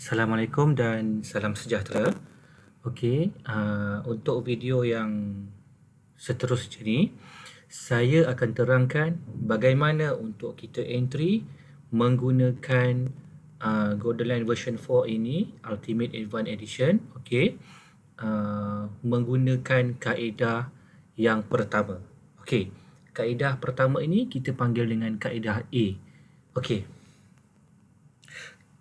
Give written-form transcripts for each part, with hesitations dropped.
Assalamualaikum dan salam sejahtera. Okey, untuk video yang seterusnya ni, saya akan terangkan bagaimana untuk kita entry menggunakan Golden version 4 ini, Ultimate Advanced Edition. Okey, menggunakan kaedah yang pertama. Okey, kaedah pertama ini kita panggil dengan kaedah A. Okey.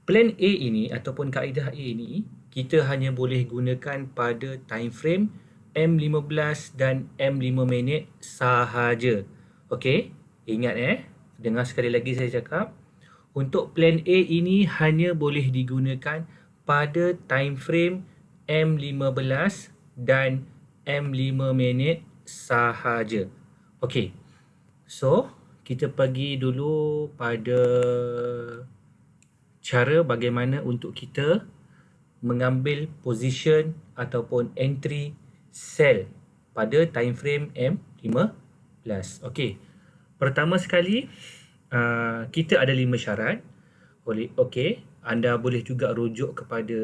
Plan A ini ataupun kaedah A ini kita hanya boleh gunakan pada time frame M15 dan M5 minit sahaja. Okey, ingat dengar sekali lagi saya cakap. Untuk plan A ini hanya boleh digunakan pada time frame M15 dan M5 minit sahaja. Okey. So, kita pergi dulu pada cara bagaimana untuk kita mengambil position ataupun entry sell pada time frame M15. Okey. Pertama sekali, kita ada 5 syarat. Okey, anda boleh juga rujuk kepada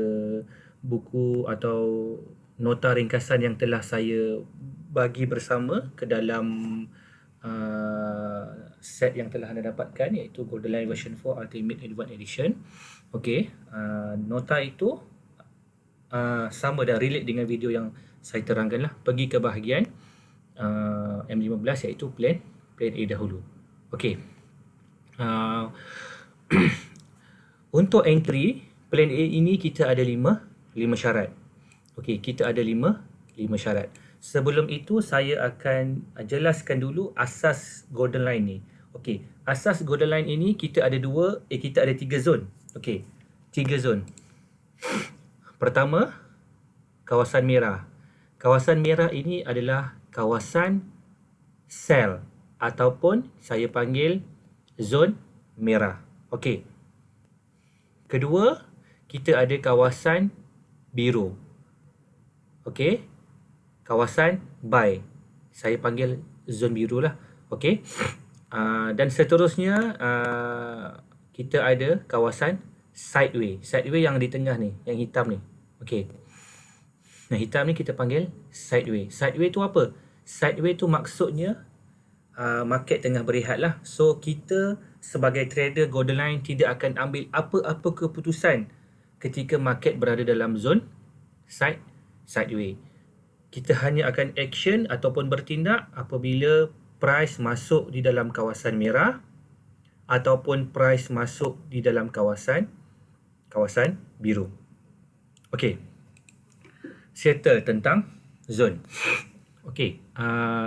buku atau nota ringkasan yang telah saya bagi bersama ke dalam set yang telah anda dapatkan, iaitu Golden Line version 4 Ultimate Advanced Edition. Okey, nota itu sama dan relate dengan video yang saya terangkan lah. Pergi ke bahagian M15 iaitu plan A dahulu. Okey. Untuk entry plan A ini kita ada 5 syarat. Okey, kita ada 5 syarat. Sebelum itu saya akan jelaskan dulu asas Golden Line ni. Okey, asas Golden Line ini kita ada 3 zon. Okey, 3 zon. Pertama, kawasan merah. Kawasan merah ini adalah kawasan sell ataupun saya panggil zon merah. Okey. Kedua, kita ada kawasan biru. Okey. Kawasan buy. Saya panggil zon biru lah. Okey. Dan seterusnya kita ada kawasan sideway. Sideway yang di tengah ni, yang hitam ni. Okey. Nah, hitam ni kita panggil sideway. Sideway tu apa? Sideway tu maksudnya market tengah berehat lah. So, kita sebagai trader Golden Line tidak akan ambil apa-apa keputusan ketika market berada dalam zon sideway. Kita hanya akan action ataupun bertindak apabila price masuk di dalam kawasan merah ataupun price masuk di dalam kawasan biru. Okey. Settle tentang zone. Okey.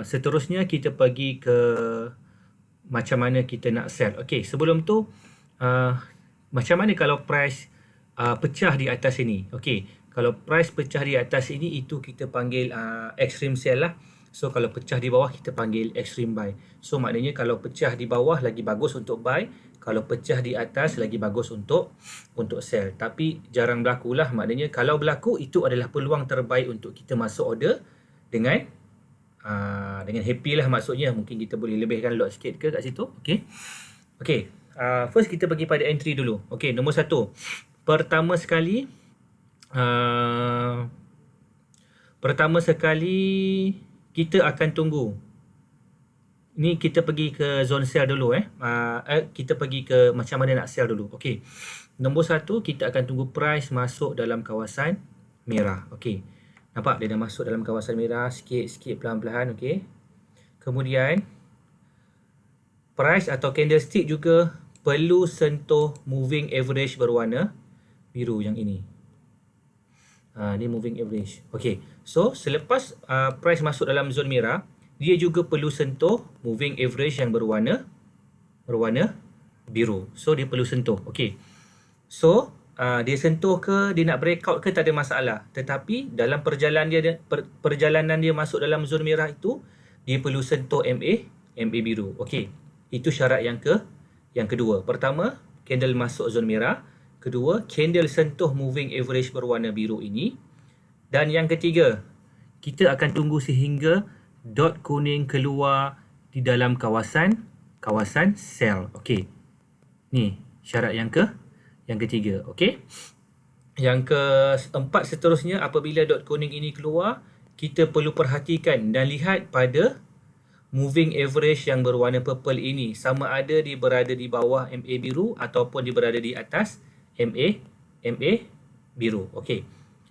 Seterusnya kita pergi ke macam mana kita nak sell. Okey, sebelum tu macam mana kalau price pecah di atas ini? Okey. Kalau price pecah di atas ini, itu kita panggil extreme sell lah. So, kalau pecah di bawah, kita panggil extreme buy. So, maknanya kalau pecah di bawah, lagi bagus untuk buy. Kalau pecah di atas, lagi bagus untuk sell. Tapi, jarang berlaku lah. Maknanya, kalau berlaku, itu adalah peluang terbaik untuk kita masuk order dengan happy lah maksudnya. Mungkin kita boleh lebihkan lot sikit ke kat situ. Okey. Okey. First, kita pergi pada entry dulu. Okey, nombor 1. Pertama sekali kita akan tunggu. Ni kita pergi ke zone sell dulu kita pergi ke macam mana nak sell dulu. Okey. Nombor 1, kita akan tunggu price masuk dalam kawasan merah. Okey. Nampak dia dah masuk dalam kawasan merah sikit-sikit perlahan-lahan. Okey. Kemudian price atau candlestick juga perlu sentuh moving average berwarna biru yang ini. Ni moving average. Okey. So, selepas price masuk dalam zon merah, dia juga perlu sentuh moving average yang berwarna biru. So, dia perlu sentuh. Okey. So, dia sentuh ke, dia nak breakout ke, tak ada masalah. Tetapi, dalam perjalanan dia masuk dalam zon merah itu, dia perlu sentuh MA biru. Okey. Itu syarat yang kedua. Pertama, candle masuk zon merah. Kedua, candle sentuh moving average berwarna biru ini. Dan yang ketiga, kita akan tunggu sehingga dot kuning keluar di dalam kawasan sell. Okey. Ni syarat yang ketiga. Okey. Yang keempat seterusnya, apabila dot kuning ini keluar, kita perlu perhatikan dan lihat pada moving average yang berwarna purple ini, sama ada dia berada di bawah MA biru ataupun dia berada di atas MA biru. Okey.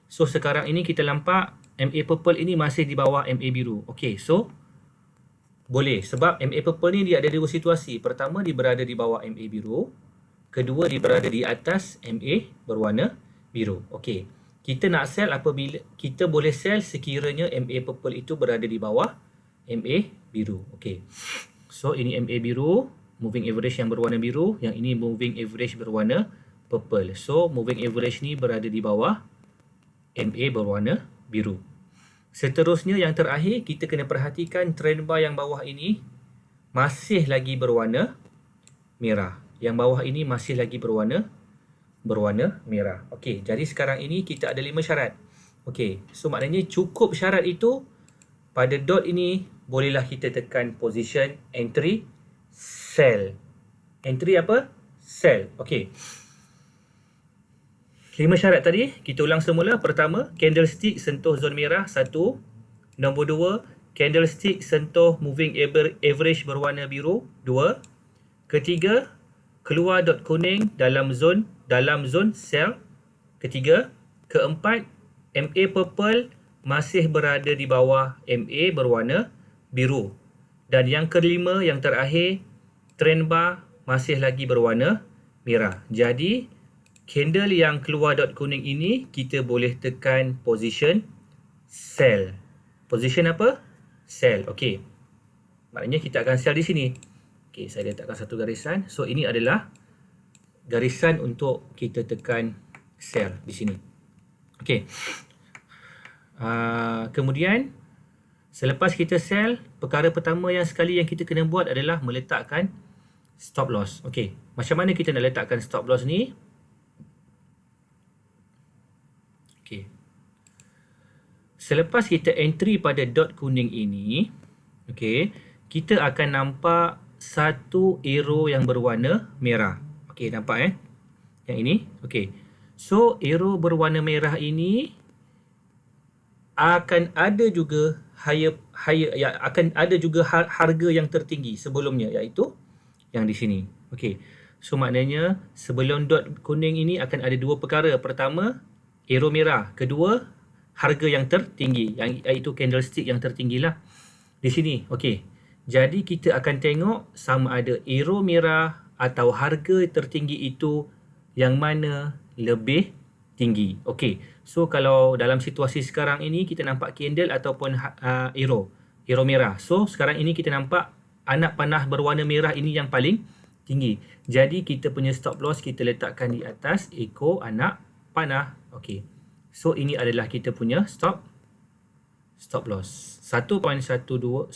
So sekarang ini kita nampak MA purple ini masih di bawah MA biru. Okey, so boleh, sebab MA purple ni dia ada dua situasi. Pertama, dia berada di bawah MA biru. Kedua, dia berada di atas MA berwarna biru. Okey. Kita nak sell apabila kita boleh sell sekiranya MA purple itu berada di bawah MA biru. Okey. So ini MA biru, moving average yang berwarna biru, yang ini moving average berwarna purple. So moving average ni berada di bawah MA berwarna biru. Seterusnya yang terakhir, kita kena perhatikan trend bar yang bawah ini masih lagi berwarna merah. Yang bawah ini masih lagi berwarna merah. Okey, jadi sekarang ini kita ada 5 syarat. Okey, so maknanya cukup syarat itu, pada dot ini bolehlah kita tekan position entry sell. Entry apa? Sell. Okey. 5 syarat tadi, kita ulang semula. Pertama, candlestick sentuh zon merah 1. Nombor 2, candlestick sentuh moving average berwarna biru 2. Ketiga, keluar dot kuning dalam zon sell. Ketiga. Keempat, MA purple masih berada di bawah MA berwarna biru. Dan yang kelima, yang terakhir, trend bar masih lagi berwarna merah. Jadi candle yang keluar dot kuning ini kita boleh tekan position sell. Position apa? Sell. Okey. Maknanya kita akan sell di sini. Okey, saya letakkan satu garisan. So ini adalah garisan untuk kita tekan sell di sini. Okey. Kemudian selepas kita sell, perkara pertama yang sekali yang kita kena buat adalah meletakkan stop loss. Okey. Macam mana kita nak letakkan stop loss ni? Okey. Selepas kita entry pada dot kuning ini, okey, kita akan nampak satu arrow yang berwarna merah. Okey, nampak yang ini? Okey. So, arrow berwarna merah ini akan ada juga akan ada juga harga yang tertinggi sebelumnya, iaitu yang di sini. Okey. So, maknanya sebelum dot kuning ini akan ada dua perkara. Pertama, arrow merah. Kedua, harga yang tertinggi, iaitu candlestick yang tertinggi lah di sini. Okey. Jadi kita akan tengok sama ada arrow merah atau harga tertinggi itu yang mana lebih tinggi. Okey. So kalau dalam situasi sekarang ini kita nampak candle ataupun arrow merah. So sekarang ini kita nampak anak panah berwarna merah ini yang paling tinggi. Jadi kita punya stop loss kita letakkan di atas ekor anak panah. Okey. So ini adalah kita punya stop loss. 1.1124.0.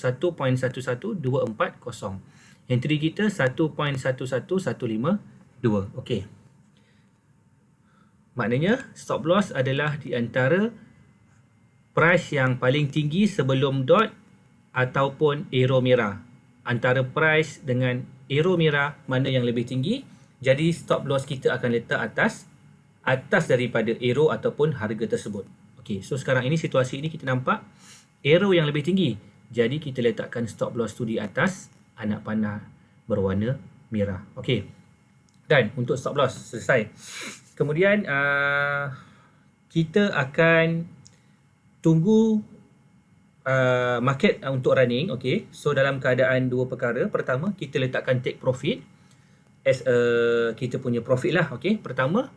Entry kita 1.11152. Okey. Maknanya stop loss adalah di antara price yang paling tinggi sebelum dot ataupun arrow merah. Antara price dengan arrow merah mana yang lebih tinggi, jadi stop loss kita akan letak atas daripada arrow ataupun harga tersebut. Okey, so sekarang ini situasi ini kita nampak arrow yang lebih tinggi. Jadi kita letakkan stop loss tu di atas anak panah berwarna merah. Okey. Dan untuk stop loss selesai. Kemudian kita akan tunggu market untuk running. Okey. So dalam keadaan dua perkara. Pertama, kita letakkan take profit as kita punya profit lah. Okey. Pertama,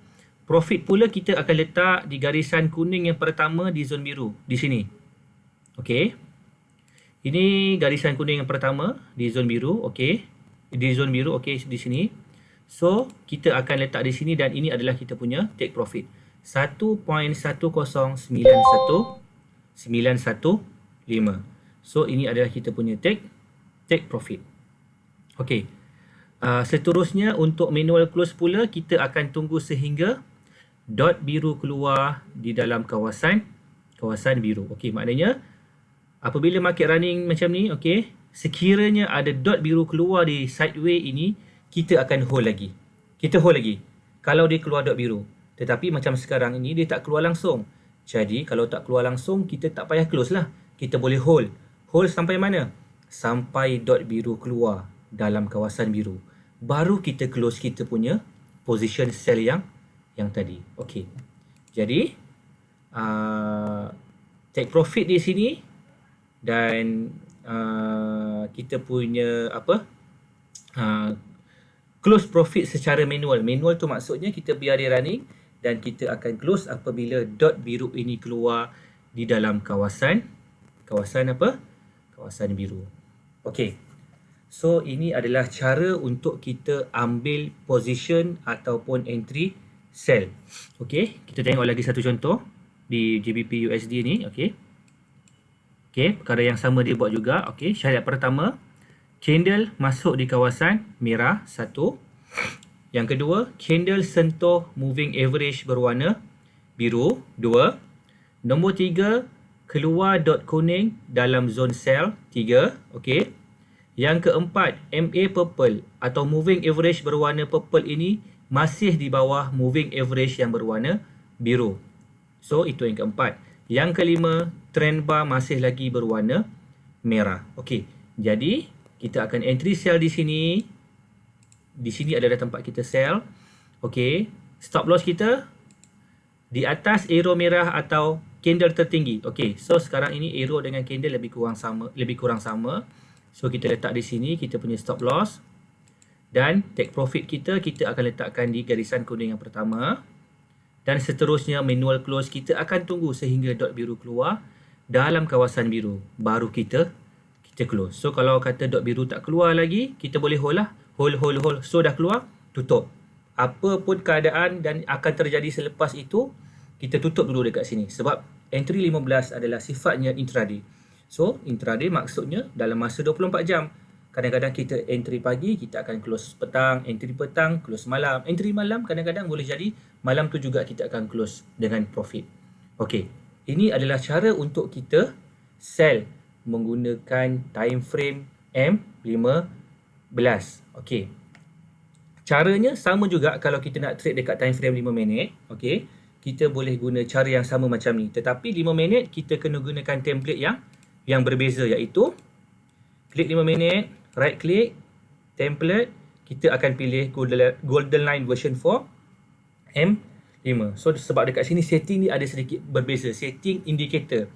profit pula kita akan letak di garisan kuning yang pertama di zon biru di sini. Okey. Ini garisan kuning yang pertama di zon biru. Okey. Di zon biru, okey, di sini. So, kita akan letak di sini dan ini adalah kita punya take profit. 1.1091915. So, ini adalah kita punya take profit. Okey. Seterusnya untuk manual close pula kita akan tunggu sehingga dot biru keluar di dalam kawasan biru. Okey, maknanya apabila market running macam ni, okey, sekiranya ada dot biru keluar di sideway ini, kita akan hold lagi. Kita hold lagi kalau dia keluar dot biru. Tetapi macam sekarang ini dia tak keluar langsung. Jadi kalau tak keluar langsung, kita tak payah close lah. Kita boleh hold. Hold sampai mana? Sampai dot biru keluar dalam kawasan biru. Baru kita close kita punya position sell yang tadi. Okey. Jadi take profit di sini dan kita punya close profit secara manual. Manual tu maksudnya kita biar dia running dan kita akan close apabila dot biru ini keluar di dalam kawasan apa? Kawasan biru. Okey. So ini adalah cara untuk kita ambil position ataupun entry sell. Okey, kita tengok lagi satu contoh di GBP USD ni. Okey. Okey, perkara yang sama dia buat juga. Okey, syarat pertama, candle masuk di kawasan merah, 1. Yang kedua, candle sentuh moving average berwarna biru, 2. Nombor 3, keluar dot kuning dalam zone sell, 3. Okey. Yang keempat, MA purple atau moving average berwarna purple ini masih di bawah moving average yang berwarna biru. So, itu yang keempat. Yang kelima, trend bar masih lagi berwarna merah. Okey. Jadi, kita akan entry sell di sini. Di sini adalah tempat kita sell. Okey. Stop loss kita di atas arrow merah atau candle tertinggi. Okey. So, sekarang ini arrow dengan candle lebih kurang sama. So, kita letak di sini kita punya stop loss. Dan take profit kita akan letakkan di garisan kuning yang pertama. Dan seterusnya manual close kita akan tunggu sehingga dot biru keluar dalam kawasan biru. Baru kita close. So, kalau kata dot biru tak keluar lagi, kita boleh hold lah. Hold. So, dah keluar, tutup. Apa pun keadaan dan akan terjadi selepas itu, kita tutup dulu dekat sini. Sebab entry 15 adalah sifatnya intraday. So, intraday maksudnya dalam masa 24 jam. Kadang-kadang kita entry pagi, kita akan close petang. Entry petang, close malam. Entry malam kadang-kadang boleh jadi malam tu juga kita akan close dengan profit. Okey, ini adalah cara untuk kita sell menggunakan time frame M15. Okey. Caranya sama juga kalau kita nak trade dekat time frame 5 minit. Okey. Kita boleh guna cara yang sama macam ni. Tetapi 5 minit kita kena gunakan template yang berbeza, iaitu klik 5 minit, right click, template, kita akan pilih golden line version 4 M5. So sebab dekat sini setting ni ada sedikit berbeza, setting indicator.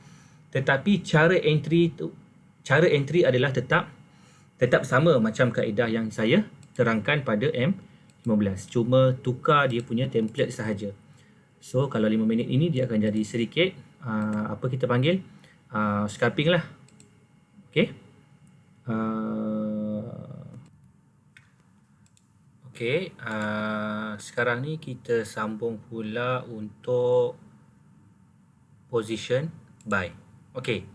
Tetapi cara entry adalah tetap sama macam kaedah yang saya terangkan pada M15. Cuma tukar dia punya template sahaja. So kalau 5 minit ini dia akan jadi sedikit apa kita panggil scalping lah. Okey. Okey, sekarang ni kita sambung pula untuk position buy. Okey.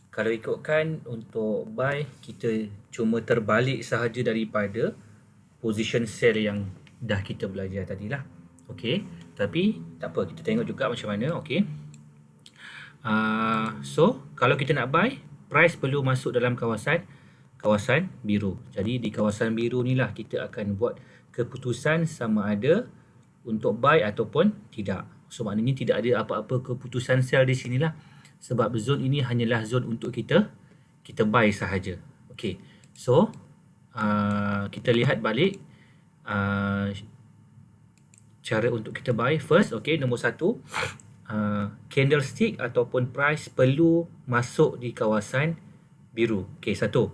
Kalau ikutkan untuk buy, kita cuma terbalik sahaja daripada position sell yang dah kita belajar tadilah. Okey, tapi tak apa, kita tengok juga macam mana. Okey. So, kalau kita nak buy, price perlu masuk dalam kawasan biru. Jadi di kawasan biru ni lah kita akan buat keputusan sama ada untuk buy ataupun tidak. So maknanya tidak ada apa-apa keputusan sell di sinilah. Sebab zone ini hanyalah zone untuk kita buy sahaja. Okey. So kita lihat balik cara untuk kita buy. First, okey, nombor 1, candlestick ataupun price perlu masuk di kawasan biru. Okey, 1.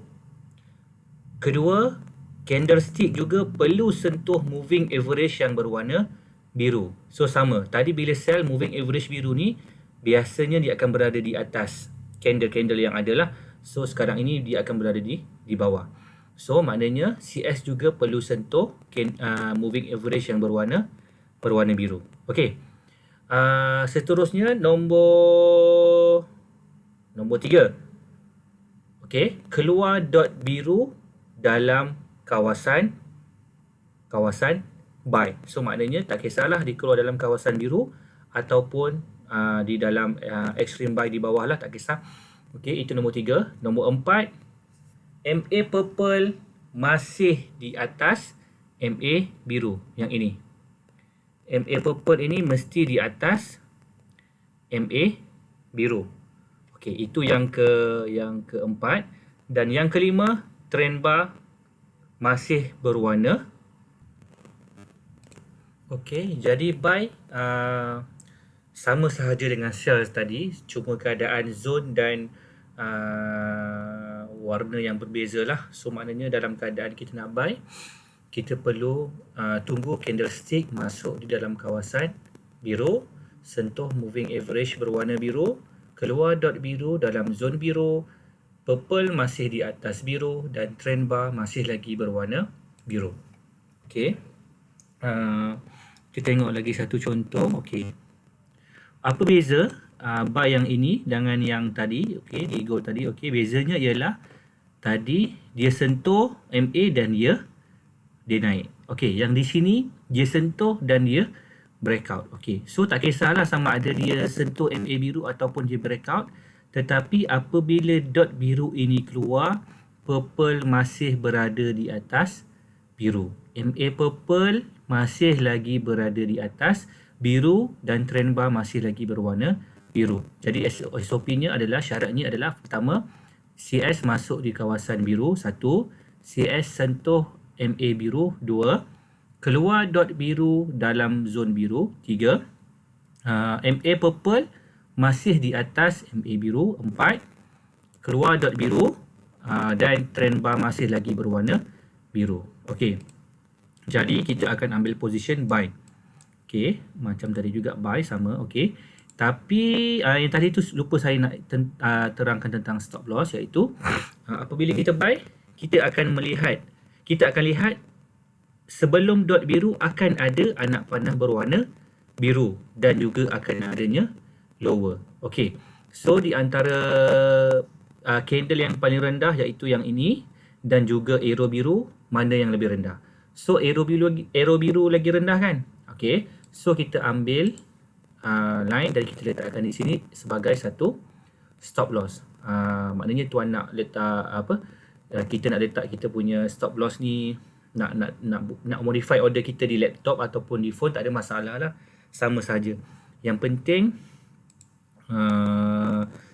Kedua, candlestick juga perlu sentuh moving average yang berwarna biru. So sama, tadi bila sell moving average biru ni biasanya dia akan berada di atas candle-candle yang ada lah. So sekarang ini dia akan berada di bawah. So maknanya CS juga perlu sentuh moving average yang berwarna biru. Okey. Seterusnya nombor 3. Okey, keluar dot biru dalam kawasan buy. So maknanya tak kisahlah dia keluar dalam kawasan biru ataupun di dalam extreme buy di bawah lah, tak kisah. Okey, itu nombor 3. Nombor 4, MA purple masih di atas MA biru yang ini. MA purple ini mesti di atas MA biru. Okey, itu yang keempat. Dan yang kelima, trend bar masih berwarna. Okey, jadi buy sama sahaja dengan sell tadi, cuma keadaan zone dan warna yang berbeza lah. So maknanya dalam keadaan kita nak buy, kita perlu tunggu candlestick masuk di dalam kawasan biru, sentuh moving average berwarna biru, keluar dot biru dalam zon biru, purple masih di atas biru dan trend bar masih lagi berwarna biru. Okey. Kita tengok lagi satu contoh. Okey. Apa beza buy yang ini dengan yang tadi? Okey, di gold tadi. Okey, bezanya ialah tadi dia sentuh MA dan dia naik. Okey, yang di sini dia sentuh dan dia breakout. Okey, so tak kisahlah sama ada dia sentuh MA biru ataupun dia breakout, tetapi apabila dot biru ini keluar, purple masih berada di atas biru. MA purple masih lagi berada di atas biru dan trend bar masih lagi berwarna biru. Jadi SOP-nya adalah, syaratnya adalah pertama, CS masuk di kawasan biru, 1, CS sentuh MA biru, 2, keluar dot biru dalam zon biru, 3, MA purple masih di atas MA biru, 4, keluar dot biru dan trend bar masih lagi berwarna biru. Okey, jadi kita akan ambil position buy. Okey, macam tadi juga buy sama. Okey, tapi yang tadi tu lupa saya nak terangkan tentang stop loss, iaitu apabila kita buy, kita akan lihat sebelum dot biru akan ada anak panah berwarna biru dan juga akan adanya lower. Okey, so di antara candle yang paling rendah iaitu yang ini dan juga arrow biru, mana yang lebih rendah? So arrow biru lagi rendah kan? Okey, so kita ambil line dan kita letakkan di sini sebagai satu stop loss. Maknanya tuan nak letak apa? Kita nak letak kita punya stop loss ni, nak modify order kita di laptop ataupun di phone, tak ada masalah lah, sama saja. Yang penting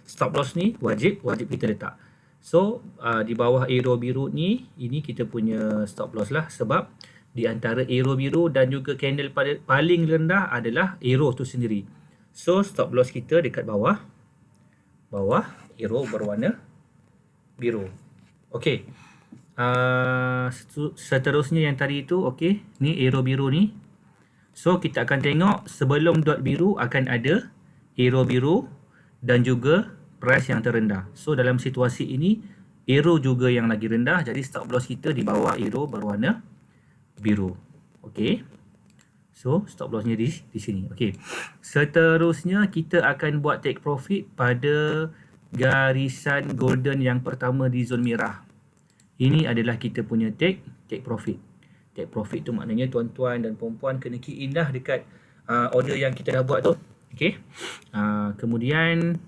stop loss ni wajib kita letak. So di bawah arrow biru ni, ini kita punya stop loss lah, sebab di antara arrow biru dan juga candle paling rendah adalah arrow tu sendiri. So stop loss kita dekat bawah arrow berwarna biru. Okey, seterusnya yang tadi tu, okey, ni arrow biru ni. So kita akan tengok sebelum dot biru akan ada arrow biru dan juga price yang terendah. So dalam situasi ini arrow juga yang lagi rendah, jadi stop loss kita di bawah arrow berwarna biru. Okey, so stop lossnya di sini. Okey, seterusnya kita akan buat take profit pada garisan golden yang pertama di zon merah. Ini adalah kita punya take profit. Take profit tu maknanya tuan-tuan dan puan-puan kena key in dah dekat order yang kita dah buat tu. Okey, kemudian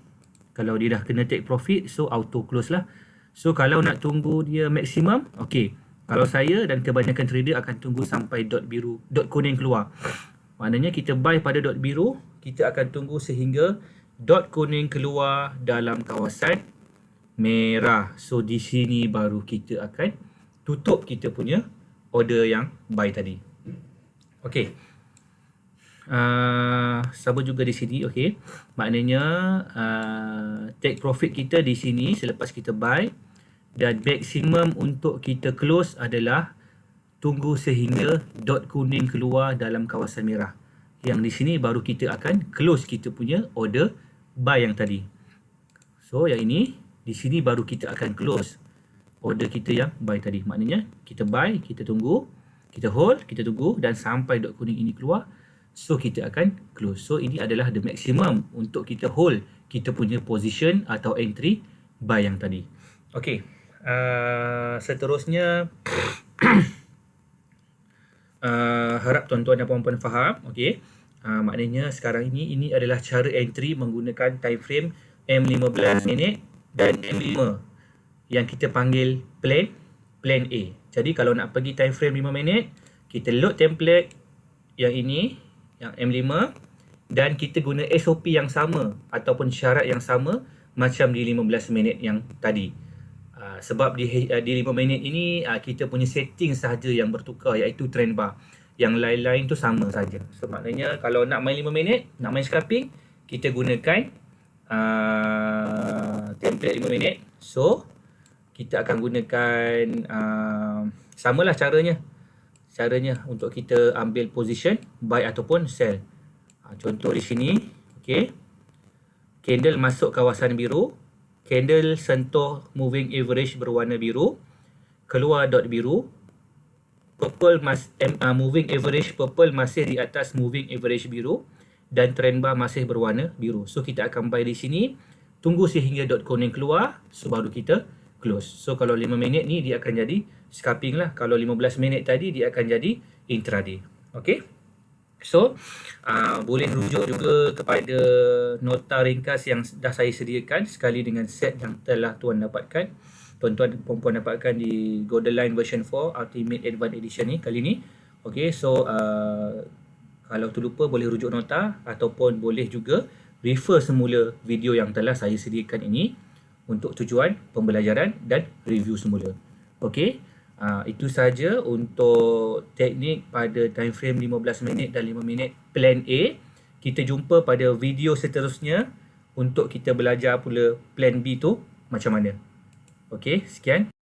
kalau dia dah kena take profit, so auto close lah. So kalau nak tunggu dia maksimum, okey, kalau saya dan kebanyakan trader akan tunggu sampai dot kuning keluar. Maknanya kita buy pada dot biru, kita akan tunggu sehingga dot kuning keluar dalam kawasan merah. So di sini baru kita akan tutup kita punya order yang buy tadi. Okey, sama juga di sini. Okey, maknanya take profit kita di sini selepas kita buy, dan maksimum untuk kita close adalah tunggu sehingga dot kuning keluar dalam kawasan merah. Yang di sini baru kita akan close kita punya order buy yang tadi. So yang ini di sini baru kita akan close order kita yang buy tadi. Maknanya kita buy, kita tunggu, kita hold, kita tunggu dan sampai dot kuning ini keluar, so kita akan close. So ini adalah the maximum untuk kita hold kita punya position atau entry buy yang tadi. Okey, seterusnya harap tuan-tuan dan puan-puan faham. Okey, maknanya sekarang ini adalah cara entry menggunakan time frame M15 minit dan M5 yang kita panggil plan A. Jadi kalau nak pergi time frame 5 minit, kita load template yang ini, yang M5, dan kita guna SOP yang sama ataupun syarat yang sama macam di 15 minit yang tadi. Sebab di 5 minit ini kita punya setting sahaja yang bertukar, iaitu trend bar. Yang lain-lain tu sama saja. So maknanya kalau nak main 5 minit, nak main scalping, kita gunakan template 5 minit. So kita akan gunakan samalah caranya untuk kita ambil position buy ataupun sell. Contoh di sini, okey. Candle masuk kawasan biru, candle sentuh moving average berwarna biru, keluar dot biru, purple moving average purple masih di atas moving average biru, dan trend bar masih berwarna biru. So kita akan buy di sini, tunggu sehingga dot kuning keluar, so baru kita close. So kalau 5 minit ni dia akan jadi scalping lah. Kalau 15 minit tadi dia akan jadi intraday. Okey. So boleh rujuk juga kepada nota ringkas yang dah saya sediakan sekali dengan set yang telah tuan dapatkan. Tuan-tuan dan puan-puan dapatkan di Golden Line version 4 Ultimate Advanced Edition ni kali ni. Okey, so kalau terlupa boleh rujuk nota ataupun boleh juga refer semula video yang telah saya sediakan ini untuk tujuan pembelajaran dan review semula. Okey. Itu saja untuk teknik pada time frame 15 minit dan 5 minit plan A. Kita jumpa pada video seterusnya untuk kita belajar pula plan B tu macam mana. Okey, sekian.